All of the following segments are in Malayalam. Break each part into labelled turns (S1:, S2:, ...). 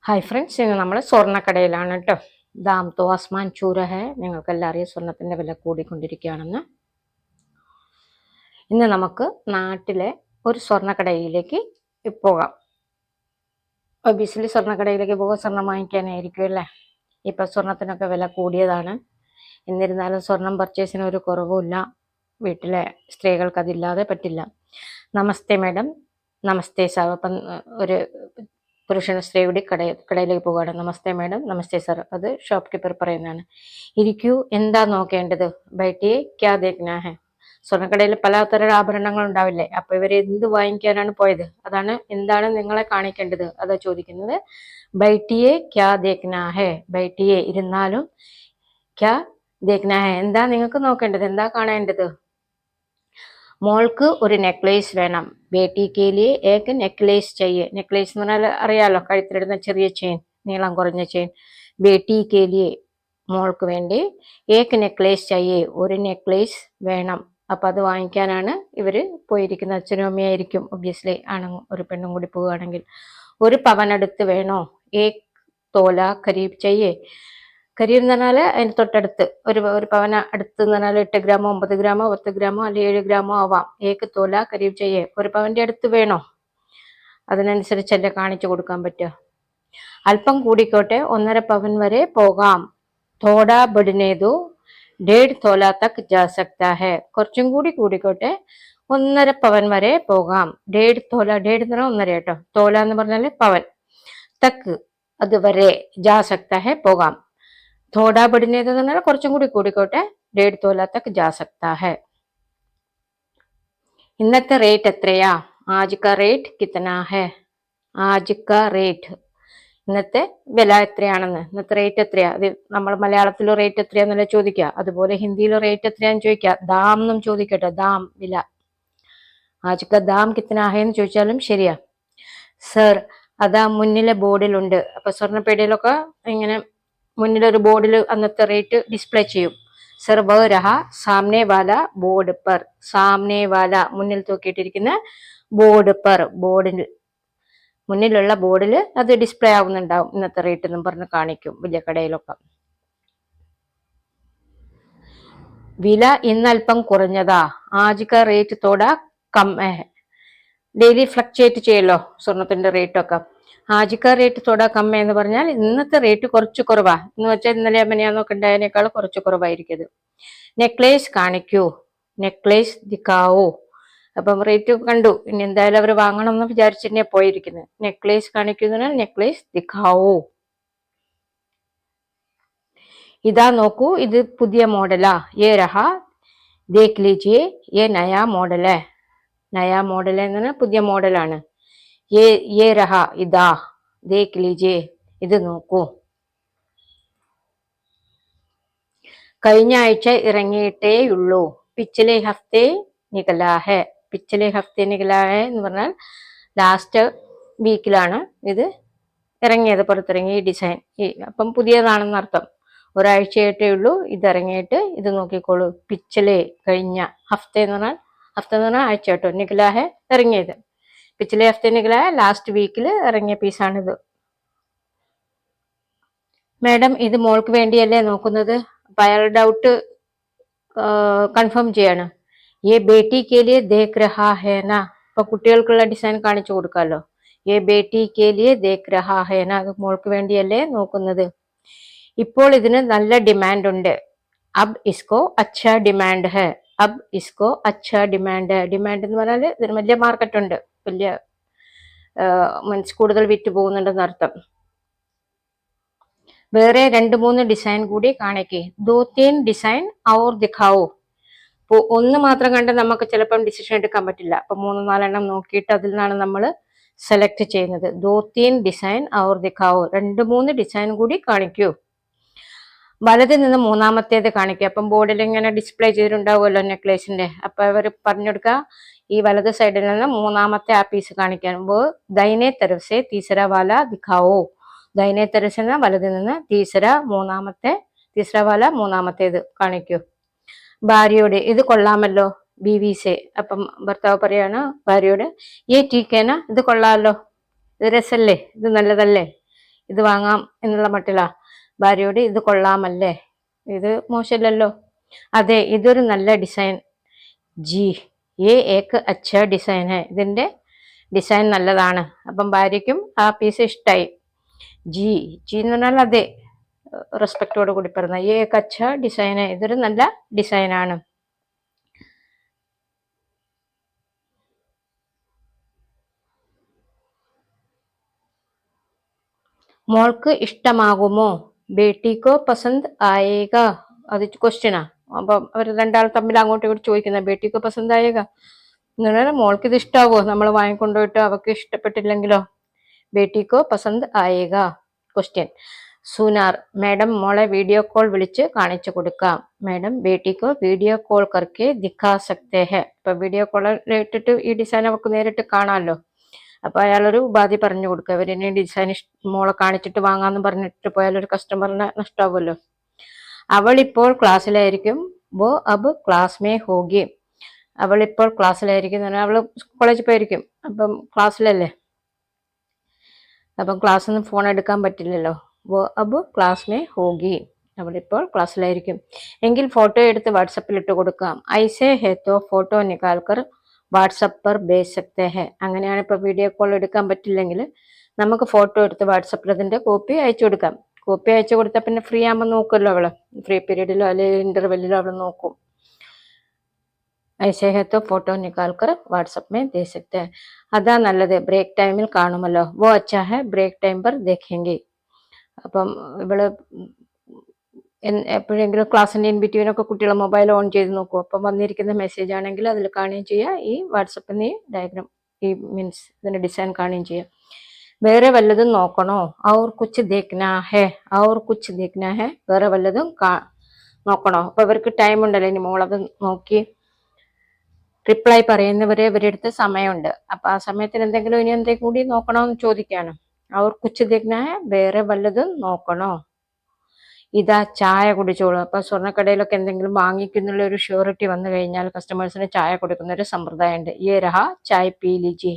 S1: ഹായ് ഫ്രണ്ട്സ്, ഇന്ന് നമ്മൾ സ്വർണ്ണക്കടയിലാണ് കേട്ടോ. ദാം തോ ആസ്മാൻ ചൂര ഹേ. നിങ്ങൾക്കെല്ലാം അറിയാം സ്വർണത്തിൻ്റെ വില കൂടിക്കൊണ്ടിരിക്കുകയാണെന്ന്. ഇന്ന് നമുക്ക് നാട്ടിലെ ഒരു സ്വർണ്ണക്കടയിലേക്ക് പോകാം. ഒബിയസ്ലി സ്വർണ്ണക്കടയിലേക്ക് പോകാൻ സ്വർണം വാങ്ങിക്കാനായിരിക്കും അല്ലേ. ഇപ്പം സ്വർണത്തിനൊക്കെ വില കൂടിയതാണ്. എന്നിരുന്നാലും സ്വർണം പർച്ചേസിന് ഒരു കുറവുമില്ല. വീട്ടിലെ സ്ത്രീകൾക്ക് അതില്ലാതെ പറ്റില്ല. നമസ്തേ മാഡം, നമസ്തേ സാർ. അപ്പം ഒരു പുരുഷൻ സ്ത്രീയുടെ കടയിലേക്ക് പോവുകയാണ്. നമസ്തേ മാഡം, നമസ്തേ സാർ. അത് ഷോപ്പ് കീപ്പർ പറയുന്നതാണ്. ഇരിക്കൂ, എന്താ നോക്കേണ്ടത്? ബൈട്ടിയെ ക്യാ ദേഖ്നാ ഹെ. സ്വർണ്ണക്കടയിൽ പലതരം ആഭരണങ്ങൾ ഉണ്ടാവില്ലേ, അപ്പൊ ഇവർ എന്ത് വാങ്ങിക്കാനാണ് പോയത്? എന്താണ് നിങ്ങളെ കാണിക്കേണ്ടത്? അതാ ചോദിക്കുന്നത്. ബൈട്ടിയെ ക്യാ ദേഖ്നാ ഹെ. ബൈട്ടിയെ ഇരുന്നാലും, ക്യാ ദേഖ്നാ ഹെ എന്താ നിങ്ങൾക്ക് നോക്കേണ്ടത്, എന്താ കാണേണ്ടത്? മോൾക്ക് ഒരു നെക്ലേസ് വേണം. ബേട്ടിക്ക് ലിയേ ഏക് നെക്ലേസ് ചെയ്യേ. നെക്ലേസ് എന്ന് പറഞ്ഞാൽ അറിയാലോ, കഴുത്തിലിടുന്ന ചെറിയ ചെയിൻ, നീളം കുറഞ്ഞ ചെയിൻ. ബേട്ടിക്ക് ലിയേ മോൾക്ക് വേണ്ടി ഏക് നെക്ലേസ് ചെയ്യേ, ഒരു നെക്ലേസ് വേണം. അപ്പൊ അത് വാങ്ങിക്കാനാണ് ഇവര് പോയിരിക്കുന്നത്. അച്ഛനും അമ്മയായിരിക്കും ഒബ്വിയസ്ലി. ഒരു പെണ്ണും കൂടി പോവുകയാണെങ്കിൽ. ഒരു പവനടുത്ത് വേണോ? ഏക് തോല ഖരീബ് ചെയ്യേ. കരീം എന്ന് പറഞ്ഞാൽ അതിന് തൊട്ടടുത്ത് ഒരു പവന അടുത്ത് എന്ന് പറഞ്ഞാൽ 8 ഗ്രാമോ 9 ഗ്രാമോ 10 ഗ്രാമോ അല്ലെങ്കിൽ 7 ഗ്രാമോ ആവാം. ഏക്ക് തോല കരീം ചെയ്യേ. ഒരു പവന്റെ അടുത്ത് വേണോ? അതിനനുസരിച്ചല്ലേ കാണിച്ചു കൊടുക്കാൻ പറ്റുക. അല്പം കൂടിക്കോട്ടെ, 1.5 പവൻ വരെ പോകാം. തോടാ ബഡ്നേതു 1.5 തോല തക് ജാ സക്താ ഹെ. കുറച്ചും കൂടി കൂടിക്കോട്ടെ, 1.5 പവൻ വരെ പോകാം. 1.5 തോല, 1.5 എന്ന് പറഞ്ഞാൽ 1.5 കേട്ടോ. തോല എന്ന് പറഞ്ഞാൽ പവൻ. തക്ക് അത് വരെ, ജാ സക്താ ഹെ പോകാം. थोड़ा बढ़ने तो കുറച്ചും കൂടി കൂടിക്കോട്ടെ, 1.5 തോല തക്ക് ജാ സക്താ ഹെ. ഇന്നത്തെ റേറ്റ് എത്രയാ? ആജ് കാ റേറ്റ് കിത്തനാ ഹെ. ആജ് കാ റേറ്റ്, ഇന്നത്തെ വില എത്രയാണെന്ന്. ഇന്നത്തെ റേറ്റ് എത്രയാ? അത് നമ്മൾ മലയാളത്തിലും റേറ്റ് എത്രയാന്നല്ലേ ചോദിക്കുക, അതുപോലെ ഹിന്ദിയിലും റേറ്റ് എത്രയാന്ന് ചോദിക്കുക. ദാം എന്നും ചോദിക്കട്ടെ, ദാം വില. ആജ് കാ ദാം കിത്തനാ ഹെ എന്ന് ചോദിച്ചാലും ശരിയാ. സർ, അതാ മുന്നിലെ ബോർഡിലുണ്ട്. അപ്പൊ സ്വർണ്ണപ്പേടയിലൊക്കെ ഇങ്ങനെ മുന്നിലൊരു ബോർഡിൽ അന്നത്തെ റേറ്റ് ഡിസ്പ്ലേ ചെയ്യും. സർ വ രഹ സാമനെ വാല ബോർഡ് പർ. സാമനെ വാല മുന്നിൽ തൂക്കിയിട്ടിരിക്കുന്ന ബോർഡ് പർ, ബോർഡിൽ മുന്നിലുള്ള ബോർഡിൽ അത് ഡിസ്പ്ലേ ആവുന്നുണ്ടാവും. ഇന്നത്തെ റേറ്റ് എന്നും പറഞ്ഞ് കാണിക്കും വലിയ കടയിലൊക്കെ. വില ഇന്നൽപ്പം കുറഞ്ഞതാ. ആജ് കാ റേറ്റ് തോടാ കം ഹെ. ഡെയിലി ഫ്ലക്ച്വേറ്റ് ചെയ്യല്ലോ സ്വർണത്തിന്റെ റേറ്റൊക്കെ. ആജിക്ക റേറ്റ് തോടാ കമ്മ എന്ന് പറഞ്ഞാൽ ഇന്നത്തെ റേറ്റ് കുറച്ച് കുറവാ എന്ന് വെച്ചാൽ ഇന്നലെ അമ്മനെയാന്നൊക്കെ ഉണ്ടായതിനേക്കാൾ കുറച്ച് കുറവായിരിക്കും ഇത്. നെക്ലേസ് കാണിക്കൂ. നെക്ലേസ് ദിക്കാവോ. അപ്പം റേറ്റ് കണ്ടു, ഇനി എന്തായാലും അവർ വാങ്ങണം എന്ന് വിചാരിച്ചിട്ടേ പോയിരിക്കുന്നത്. നെക്ലേസ് കാണിക്കുന്ന നെക്ലേസ് ദിക്കാവോ. ഇതാ നോക്കൂ, ഇത് പുതിയ മോഡലാ. ഏ രഹ ദേഖ് ലീജിയേ, ഏ നയാ മോഡലേ. നയാ മോഡൽ എന്ന് പറഞ്ഞാൽ പുതിയ മോഡലാണ്. ये रहा इदा, देख लीजिए, ഇത് നോക്കൂ. കഴിഞ്ഞ ആഴ്ച ഇറങ്ങിയിട്ടേയുള്ളൂ. പിछले हफ्ते निकला है. पिछले हफ्ते निकला है എന്ന് പറഞ്ഞാൽ ലാസ്റ്റ് വീക്കിലാണ് ഇത് ഇറങ്ങിയത്, പുറത്തിറങ്ങി ഈ ഡിസൈൻ. അപ്പം പുതിയതാണെന്ന് അർത്ഥം. ഒരാഴ്ചയായിട്ടേ ഉള്ളൂ ഇത് ഇറങ്ങിയിട്ട്. ഇത് നോക്കിക്കോളൂ. പിച്ചലെ കഴിഞ്ഞ, ഹഫ്ത എന്ന് പറഞ്ഞാൽ ആഴ്ച കേട്ടോ. നികലാഹെ ഇറങ്ങിയത്. പിछले हफ्ते निकला है, ലാസ്റ്റ് വീക്കിൽ ഇറങ്ങിയ പീസാണിത്. മാഡം, ഇത് മോൾക്ക് വേണ്ടിയല്ലേ നോക്കുന്നത്? അപ്പൊ അയാൾ ഡൗട്ട് കൺഫേം ചെയ്യാണ്. ये बेटी के लिए देख रहा है ना. അപ്പൊ കുട്ടികൾക്കുള്ള ഡിസൈൻ കാണിച്ചു കൊടുക്കാമല്ലോ. ये बेटी के लिए देख रहा है ना, അത് മോൾക്ക് വേണ്ടിയല്ലേ നോക്കുന്നത്. ഇപ്പോൾ ഇതിന് നല്ല ഡിമാൻഡ് ഉണ്ട്. അബ് ഇസ്കോ അച്ഛാ ഡിമാൻഡ് ഹെ. അബ് ഇസ്കോ അച്ഛാ ഡിമാൻഡ്. ഡിമാൻഡ് എന്ന് പറഞ്ഞാൽ ഇതിന് വലിയ മാർക്കറ്റ് ഉണ്ട്, വലിയ മീൻസ് കൂടുതൽ വിറ്റ് പോകുന്നുണ്ടെന്ന് അർത്ഥം. വേറെ 2-3 ഡിസൈൻ കൂടി കാണിക്കേ. 2-3 ഡിസൈൻ ഔർ ദിഖാവോ. അപ്പോൾ ഒന്ന് മാത്രം കണ്ട് നമുക്ക് ചിലപ്പം ഡിസിഷൻ എടുക്കാൻ പറ്റില്ല. അപ്പൊ 3-4 നോക്കിയിട്ട് അതിൽ നിന്നാണ് നമ്മൾ സെലക്ട് ചെയ്യുന്നത്. 2-3 ഡിസൈൻ ഔർ ദിഖാവോ. 2-3 ഡിസൈൻ കൂടി കാണിക്കൂ. വലത് നിന്ന് മൂന്നാമത്തേത് കാണിക്കുക. അപ്പം ബോർഡിൽ ഇങ്ങനെ ഡിസ്പ്ലേ ചെയ്തിട്ടുണ്ടാവുമല്ലോ നെക്ലേസിന്റെ. അപ്പൊ അവർ പറഞ്ഞെടുക്കുക, ഈ വലത് സൈഡിൽ നിന്ന് മൂന്നാമത്തെ ആ പീസ് കാണിക്കാൻ. ദൈനെ തരഫ് സെ തീസര വാല ദിഖാവോ. ദൈനെ തരഫ് എന്ന വലത് നിന്ന് തീസര വാല മൂന്നാമത്തേത് കാണിക്കൂ. ഭാര്യയോട് ഇത് കൊള്ളാമല്ലോ, ബീവി സെ. അപ്പം ഭർത്താവ് പറയാണ് ഭാര്യയോട്, ഏ ടീക്കേന, ഇത് കൊള്ളാമല്ലോ, ഇത് രസല്ലേ, ഇത് നല്ലതല്ലേ, ഇത് വാങ്ങാം എന്നുള്ള മട്ടിലാ. ഭാര്യയോട് ഇത് കൊള്ളാമല്ലേ, ഇത് മോശമില്ലല്ലോ, അതെ ഇതൊരു നല്ല ഡിസൈൻ, ജി ഏ ഏക്ക് അച്ഛ ഡിസൈൻ ഹെ, ഇതിന്റെ ഡിസൈൻ നല്ലതാണ്. അപ്പം ഭാര്യയ്ക്കും ആ പീസ് ഇഷ്ടായി. ജി ജി എന്ന് പറഞ്ഞാൽ അതെ, റെസ്പെക്റ്റോട് കൂടി പറഞ്ഞ ഏ ഏക്ക് അച്ഛ ഡിസൈൻ ഹെ, ഇതൊരു നല്ല ഡിസൈനാണ്. മോൾക്ക് ഇഷ്ടമാകുമോ, ബേട്ടിക്കോ പസന്ത് ആയേഗ, അത് ക്വസ്റ്റ്യനാ. അപ്പൊ അവർ രണ്ടാൾ തമ്മിൽ അങ്ങോട്ടും ഇങ്ങോട്ട് ചോദിക്കുന്ന ബേട്ടിക്കോ പസന്ത് ആയേഗ എന്ന് പറഞ്ഞാൽ മോൾക്ക് ഇത് ഇഷ്ടാവോ, നമ്മൾ വാങ്ങിക്കൊണ്ടുപോയിട്ട് അവർക്ക് ഇഷ്ടപ്പെട്ടില്ലെങ്കിലോ. ബേട്ടിക്കോ പസന്ത് ആയേഗ. ക്വസ്റ്റ്യൻ. സുനാർ, മാഡം മോളെ വീഡിയോ കോൾ വിളിച്ച് കാണിച്ചു കൊടുക്കാം. മാഡം ബേട്ടിക്കോ വീഡിയോ കോൾ കർക്കെ ദിഖാ സക്തേ ഹെ. ഇപ്പൊ വീഡിയോ കോളിൽ ഇട്ടിട്ട് ഈ ഡിസൈൻ അവർക്ക് നേരിട്ട് കാണാമല്ലോ. അപ്പൊ അയാളൊരു ഉപാധി പറഞ്ഞു കൊടുക്കുക, അവരിനി ഡിസൈൻ മോളെ കാണിച്ചിട്ട് വാങ്ങാന്ന് പറഞ്ഞിട്ട് പോയാൽ ഒരു കസ്റ്റമറിനെ നഷ്ടാവുമല്ലോ. അവൾ ഇപ്പോൾ ക്ലാസ്സിലായിരിക്കും, വോ അബ് ക്ലാസ് മേ ഹോഗി. അവൾ ഇപ്പോൾ ക്ലാസ്സിലായിരിക്കും, അവള് കോളേജിൽ പോയിരിക്കും, അപ്പം ക്ലാസ്സിലല്ലേ, അപ്പം ക്ലാസ്സിൽ നിന്ന് ഫോൺ എടുക്കാൻ പറ്റില്ലല്ലോ. വോ അബ് ക്ലാസ് മേ ഹോഗി, അവളിപ്പോൾ ക്ലാസ്സിലായിരിക്കും. എങ്കിൽ ഫോട്ടോ എടുത്ത് വാട്സപ്പിൽ ഇട്ട് കൊടുക്കാം. ഐസേ ഹേ തോ ഫോട്ടോ നിക്കാൽക്കർ വാട്സപ്പ് പർ ഭേജ് സക്തേ ഹെ. അങ്ങനെയാണ് ഇപ്പൊ വീഡിയോ കോൾ എടുക്കാൻ പറ്റില്ലെങ്കിൽ നമുക്ക് ഫോട്ടോ എടുത്ത് വാട്സപ്പിൽ അതിന്റെ കോപ്പി അയച്ചു കൊടുക്കാം. കോപ്പി അയച്ചു കൊടുത്താൽ പിന്നെ ഫ്രീ ആകുമ്പോൾ നോക്കുമല്ലോ, അവള് ഫ്രീ പീരീഡിലോ അല്ലെങ്കിൽ ഇന്റർവെല്ലിലോ അവള് നോക്കും. ഐസേ ഹെ തോ ഫോട്ടോ നിക്കാൽക്കർ വാട്സപ്പ് മേ ദേ സക്തേ ഹെ. അതാ നല്ലത്, ബ്രേക്ക് ടൈമിൽ കാണുമല്ലോ. വോ അച്ഛാ ഹെ ബ്രേക്ക് ടൈം പർ ദേഖേംഗെ. അപ്പം ഇവള് എപ്പോഴെങ്കിലും ക്ലാസ്സിന്റെ ഇൻ ബിറ്റ്വീൻ ഒക്കെ കുട്ടികൾ മൊബൈൽ ഓൺ ചെയ്ത് നോക്കും. അപ്പം വന്നിരിക്കുന്ന മെസ്സേജ് ആണെങ്കിൽ അതിൽ കാണുകയും ചെയ്യുക, ഈ വാട്സപ്പിൽ നിന്ന് ഡയഗ്രാം ഈ മീൻസ് ഇതിന്റെ ഡിസൈൻ കാണുകയും ചെയ്യുക. വേറെ വല്ലതും നോക്കണോ, ഔർ കുച്ച് ദേഖ്നാ ഹെ, ഔർ കുച്ച് ദേഖ്നാ ഹെ, വേറെ വല്ലതും നോക്കണോ. അപ്പൊ ഇവർക്ക് ടൈം ഉണ്ടല്ലോ, ഇനി മോളത് നോക്കി റിപ്ലൈ പറയുന്നവരെ ഇവരുടെ അടുത്ത് സമയമുണ്ട്. അപ്പൊ ആ സമയത്തിന് എന്തെങ്കിലും ഇനി എന്തെങ്കിലും കൂടി നോക്കണോന്ന് ചോദിക്കാണ്. ഔർ കുച്ച് ദേഖ്നാ ഹെ, വേറെ വല്ലതും നോക്കണോ. ഇതാ ചായ കുടിച്ചോളൂ. അപ്പൊ സ്വർണ്ണക്കടയിലൊക്കെ എന്തെങ്കിലും വാങ്ങിക്കുന്നുള്ള ഒരു ഷ്യൂറിറ്റി വന്നു കഴിഞ്ഞാൽ കസ്റ്റമേഴ്സിന് ചായ കൊടുക്കുന്ന ഒരു സമ്പ്രദായം ഉണ്ട്. യേ രഹാ ചായ് പീ ലീജിയേ,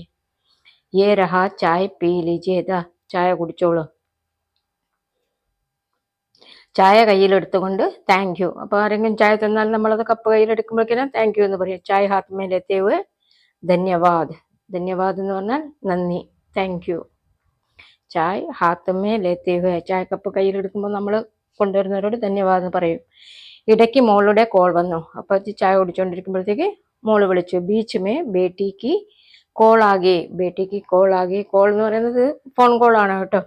S1: യേ രഹാ ചായ് പീ ലീജിയേ, ഇതാ ചായ കുടിച്ചോളൂ. ചായ കയ്യിലെടുത്തുകൊണ്ട് താങ്ക് യു. അപ്പൊ ആരെങ്കിലും ചായ തന്നാൽ നമ്മളത് കപ്പ് കയ്യിലെടുക്കുമ്പോഴേക്കും താങ്ക് യു എന്ന് പറയും. ചായ് ഹാത്ത് മേ ലേത്തെ ഹുവേ ധന്യവാദ്. ധന്യവാദ് എന്ന് പറഞ്ഞാൽ നന്ദി, thank you. Chai Haat may ലേത്തെ ഹുവേ, ചായ കപ്പ് കയ്യിലെടുക്കുമ്പോൾ നമ്മൾ കൊണ്ടുവരുന്നവരോട് ധന്യവാദം പറയും. ഇടയ്ക്ക് മോളുടെ കോൾ വന്നു. അപ്പൊ ചായ കുടിച്ചോണ്ടിരിക്കുമ്പോഴത്തേക്ക് മോള് വിളിച്ചു. ബീച്ച് മേ ബേട്ടിക്ക് കോൾ ആകെ, ബേട്ടിക്ക് കോൾ ആകെ. കോൾ എന്ന് പറയുന്നത് ഫോൺ കോൾ ആണ് കേട്ടോ.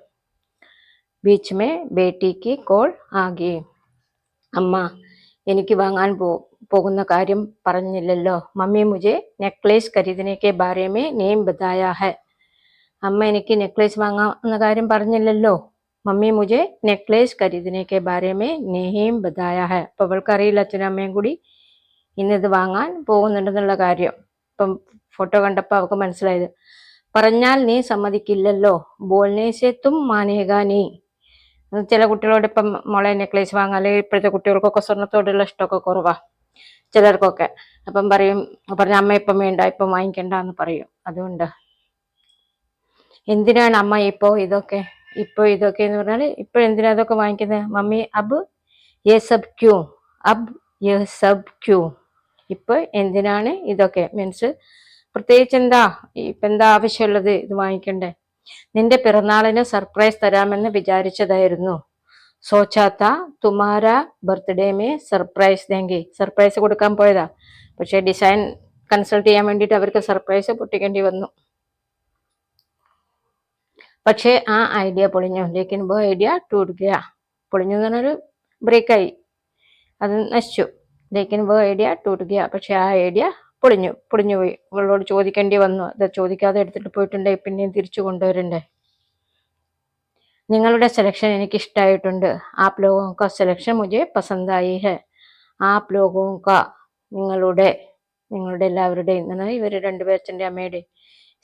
S1: ബീച്ച് മേ ബേട്ടിക്ക് കോൾ ആകെ. അമ്മ എനിക്ക് വാങ്ങാൻ പോകുന്ന കാര്യം പറഞ്ഞില്ലല്ലോ. Mummy മുझे necklace ഖരീദനെ K Bare may name ബതായാ ഹെ. അമ്മ എനിക്ക് നെക്ലേസ് വാങ്ങാവുന്ന കാര്യം പറഞ്ഞില്ലല്ലോ. Mummy മുझे necklace ഖരീദനെ K Bare may name ബതായാ ഹെ. അപ്പൊ അവൾക്ക് അറിയില്ല, അച്ഛനും അമ്മയും കൂടി ഇന്നിത് വാങ്ങാൻ പോകുന്നുണ്ടെന്നുള്ള കാര്യം. ഇപ്പം ഫോട്ടോ കണ്ടപ്പോൾ അവൾക്ക് മനസ്സിലായത്. പറഞ്ഞാൽ നീ സമ്മതിക്കില്ലല്ലോ. ബോൾനെ സെ തും മാനേഗാ നീ. ചില കുട്ടികളോട് ഇപ്പം മോളെ നെക്ലേസ് വാങ്ങാൻ, അല്ലെങ്കിൽ ഇപ്പോഴത്തെ കുട്ടികൾക്കൊക്കെ സ്വർണ്ണത്തോടുള്ള ഇഷ്ടമൊക്കെ കുറവാ ചിലർക്കൊക്കെ. അപ്പം പറഞ്ഞ അമ്മ ഇപ്പം വേണ്ട, ഇപ്പം വാങ്ങിക്കണ്ട എന്ന് പറയും. അതുകൊണ്ട് എന്തിനാണ് അമ്മ ഇപ്പോ ഇതൊക്കെ എന്ന് പറഞ്ഞാൽ ഇപ്പൊ എന്തിനാ ഇതൊക്കെ വാങ്ങിക്കുന്നത്. മമ്മി അബ് യേ സബ് ക്യൂ, അബ് യേ സബ് ക്യൂ. ഇപ്പൊ എന്തിനാണ് ഇതൊക്കെ, മീൻസ് പ്രത്യേകിച്ച് എന്താ ആവശ്യമുള്ളത് ഇത് വാങ്ങിക്കണ്ടേ. നിന്റെ പിറന്നാളിന് സർപ്രൈസ് തരാമെന്ന് വിചാരിച്ചതായിരുന്നു. സോച്ചാത്ത തുമാര ബർത്ത്ഡേ മേ സർപ്രൈസ് ദേങ്കി. സർപ്രൈസ് കൊടുക്കാൻ പോയതാ, പക്ഷെ ഡിസൈൻ കൺസൾട്ട് ചെയ്യാൻ വേണ്ടിയിട്ട് അവർക്ക് സർപ്രൈസ് പൊട്ടിക്കേണ്ടി വന്നു. പക്ഷേ ആ ഐഡിയ പൊളിഞ്ഞു. ലേക്കിൻ വോ ഐഡിയ ടൂട്ട് ഗയാ. പൊളിഞ്ഞു എന്ന് പറഞ്ഞൊരു ബ്രേക്കായി, അത് നശിച്ചു. ലേക്കിൻ വോ ഐഡിയ ടൂട്ട് ഗയാ. പക്ഷെ ആ ഐഡിയ പൊളിഞ്ഞുപോയി. ഇവളോട് ചോദിക്കേണ്ടി വന്നു. അത് ചോദിക്കാതെ എടുത്തിട്ട് പോയിട്ടുണ്ടേ പിന്നെയും തിരിച്ചു കൊണ്ടുവരണ്ടേ. നിങ്ങളുടെ സെലക്ഷൻ എനിക്ക് ഇഷ്ടമായിട്ടുണ്ട്. ആപ് ലോഗോं का സെലക്ഷൻ മുझे പസന്ത് ആയി ഹെ. ആപ് ലോഗോं का, നിങ്ങളുടെ എല്ലാവരുടെയും, ഇവർ രണ്ടുപേരച്ഛൻ്റെ അമ്മയുടെ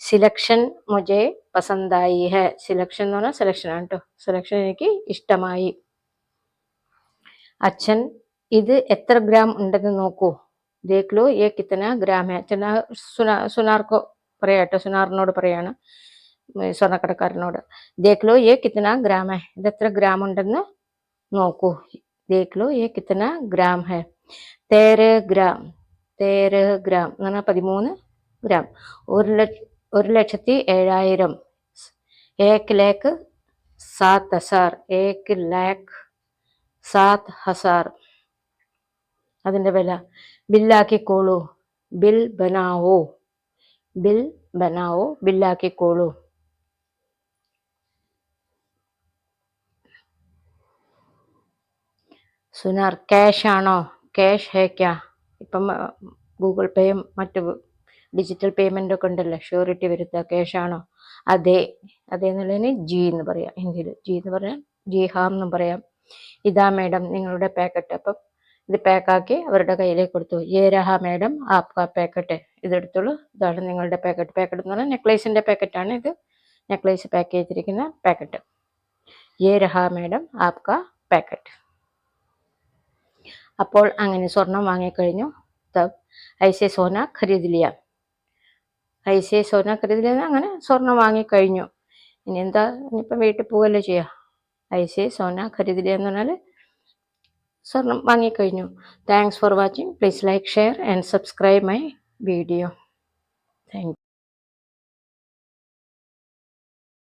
S1: സിലക്ഷൻ മുझे പസന്തായി ഹെ. സിലക്ഷൻ എന്ന് പറഞ്ഞാൽ സെലക്ഷൻ ആണ് കേട്ടോ. സെലക്ഷൻ എനിക്ക് ഇഷ്ടമായി. അച്ഛൻ ഇത് എത്ര ഗ്രാം ഉണ്ടെന്ന് നോക്കൂ. ദേഖ് ലോ യേ കിത്തന ഗ്രാം ഹെ. അച്ഛൻ സുനാർക്കോ പറയാട്ടോ, സുനാറിനോട് പറയാണ്. സ്വർണ്ണക്കടക്കാരനോട്. ദേഖ് ലോ യേ കിത്തന ഗ്രാം ഹെ, ഇത് എത്ര ഗ്രാം ഉണ്ടെന്ന് നോക്കൂ. ദേഖ് ലോ യേ കിത്തന ഗ്രാം ഹെ. 13 ഗ്രാം, 13 ഗ്രാം എന്ന് പറഞ്ഞാൽ 13 ഗ്രാം. 1,07,000, 1,07,000, 1,07,000 അതിന്റെ വില. ബില്ലാക്കിക്കോളൂ, ബിൽ ബനാവോ, ബിൽ ബനാവോ, ബില്ലാക്കിക്കോളൂ. സുനാർ, ക്യാഷ് ആണോ, ക്യാഷ് ഹേ ക്യാ. ഇപ്പം ഗൂഗിൾ പേയും മറ്റു ഡിജിറ്റൽ പേയ്മെന്റ് ഒക്കെ ഉണ്ടല്ലോ, ഷ്യൂറിറ്റി വരുത്തുക. ക്യാഷ് ആണോ? അതെ, അതേ എന്നുള്ളതിന് ജി എന്ന് പറയാം. ഹിന്ദിയിൽ ജി എന്ന് പറയാം, ജി ഹാം എന്നും പറയാം. ഇതാ മേഡം നിങ്ങളുടെ പാക്കറ്റ്. അപ്പം ഇത് പാക്കാക്കി അവരുടെ കയ്യിലേക്ക് കൊടുത്തു. യേ രഹ മേഡം ആപ്കാ പാക്കറ്റ്, ഇതെടുത്തോളൂ, ഇതാണ് നിങ്ങളുടെ പാക്കറ്റ്. പാക്കറ്റ് എന്ന് പറഞ്ഞാൽ നെക്ലേസിന്റെ പാക്കറ്റാണ് ഇത്, നെക്ലേസ് പാക്ക് ചെയ്തിരിക്കുന്ന പാക്കറ്റ്. യേ രഹ മേഡം ആപ്കാ പാക്കറ്റ്. അപ്പോൾ അങ്ങനെ സ്വർണം വാങ്ങിക്കഴിഞ്ഞു. തബ് ഐസേ സോന ഖരീദ് ലിയ, ഐസേ സോന ഖരീദ് ലിയ, അങ്ങനെ സ്വർണം വാങ്ങിക്കഴിഞ്ഞു. ഇനി എന്താ, ഇനിയിപ്പം വീട്ടിൽ പോവല്ലേ ചെയ്യുക. ഐസേ സോന ഖരീദ് ലിയ എന്ന് പറഞ്ഞാൽ സ്വർണം വാങ്ങിക്കഴിഞ്ഞു. Thanks for watching. Please like, share and subscribe my video.